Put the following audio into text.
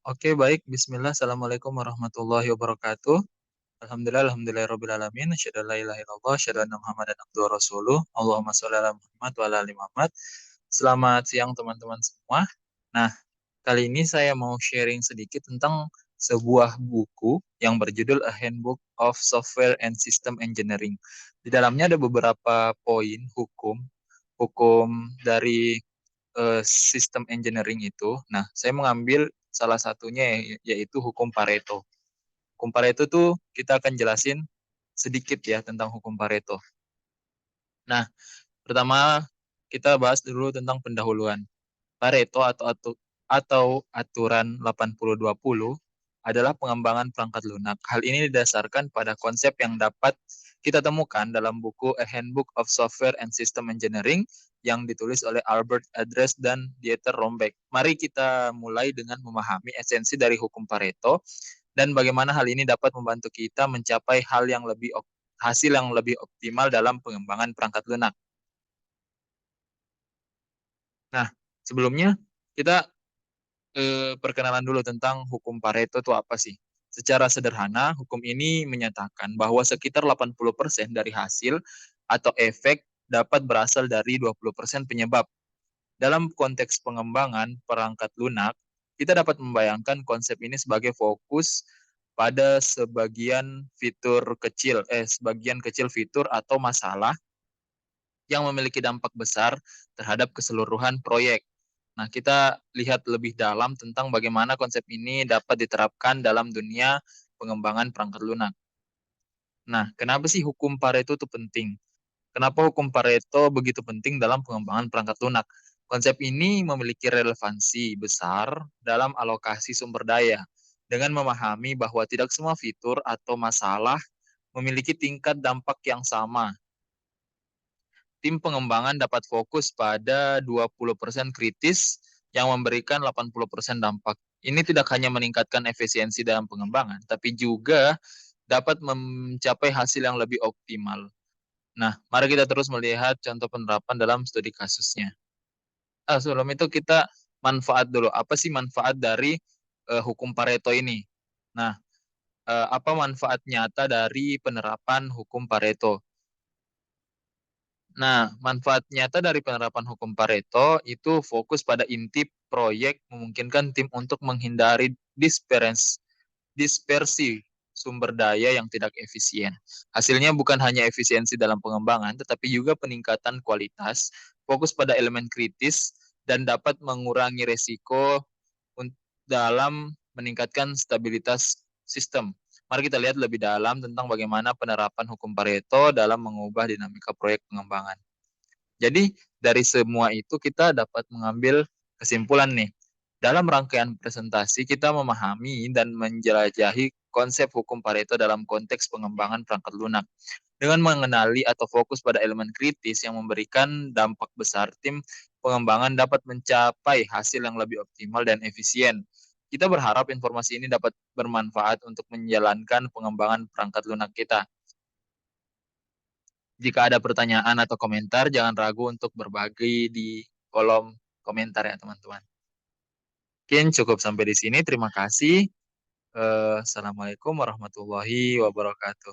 Oke, baik. Bismillah. Assalamualaikum warahmatullahi wabarakatuh. Alhamdulillah alamin. Asyhadu an la ilaha illallah, asyhadu anna Muhammadan abduhu wa rasuluh. Allahumma sholli ala Muhammad wa ala ali Muhammad. Selamat siang teman-teman semua. Nah, kali ini saya mau sharing sedikit tentang sebuah buku yang berjudul A Handbook of Software and System Engineering. Di dalamnya ada beberapa poin hukum dari sistem engineering itu. Nah, saya mengambil salah satunya yaitu hukum Pareto. Hukum Pareto tuh kita akan jelasin sedikit ya tentang hukum Pareto. Nah, pertama kita bahas dulu tentang pendahuluan. Pareto atau aturan 80-20 adalah pengembangan perangkat lunak. Hal ini didasarkan pada konsep yang dapat kita temukan dalam buku A Handbook of Software and System Engineering yang ditulis oleh Albert Address dan Dieter Rombeck. Mari kita mulai dengan memahami esensi dari hukum Pareto dan bagaimana hal ini dapat membantu kita mencapai hasil yang lebih optimal dalam pengembangan perangkat lunak. Nah, sebelumnya kita perkenalan dulu tentang hukum Pareto itu apa sih? Secara sederhana, hukum ini menyatakan bahwa sekitar 80% dari hasil atau efek dapat berasal dari 20% penyebab. Dalam konteks pengembangan perangkat lunak, kita dapat membayangkan konsep ini sebagai fokus pada sebagian kecil fitur atau masalah yang memiliki dampak besar terhadap keseluruhan proyek. Nah, kita lihat lebih dalam tentang bagaimana konsep ini dapat diterapkan dalam dunia pengembangan perangkat lunak. Nah, kenapa sih hukum Pareto itu penting? Kenapa hukum Pareto begitu penting dalam pengembangan perangkat lunak? Konsep ini memiliki relevansi besar dalam alokasi sumber daya. Dengan memahami bahwa tidak semua fitur atau masalah memiliki tingkat dampak yang sama, tim pengembangan dapat fokus pada 20% kritis yang memberikan 80% dampak. Ini tidak hanya meningkatkan efisiensi dalam pengembangan, tapi juga dapat mencapai hasil yang lebih optimal. Nah, mari kita terus melihat contoh penerapan dalam studi kasusnya. Sebelum itu kita manfaat dulu. Apa sih manfaat dari hukum Pareto ini? Nah, apa manfaat nyata dari penerapan hukum Pareto? Nah, manfaat nyata dari penerapan hukum Pareto itu fokus pada inti proyek memungkinkan tim untuk menghindari dispersi sumber daya yang tidak efisien. Hasilnya bukan hanya efisiensi dalam pengembangan, tetapi juga peningkatan kualitas, fokus pada elemen kritis, dan dapat mengurangi resiko dalam meningkatkan stabilitas sistem. Mari kita lihat lebih dalam tentang bagaimana penerapan hukum Pareto dalam mengubah dinamika proyek pengembangan. Jadi dari semua itu kita dapat mengambil kesimpulan nih. Dalam rangkaian presentasi kita memahami dan menjelajahi konsep hukum Pareto dalam konteks pengembangan perangkat lunak. Dengan mengenali atau fokus pada elemen kritis yang memberikan dampak besar, tim pengembangan dapat mencapai hasil yang lebih optimal dan efisien. Kita berharap informasi ini dapat bermanfaat untuk menjalankan pengembangan perangkat lunak kita. Jika ada pertanyaan atau komentar, jangan ragu untuk berbagi di kolom komentar ya teman-teman. Mungkin cukup sampai di sini. Terima kasih. Assalamualaikum warahmatullahi wabarakatuh.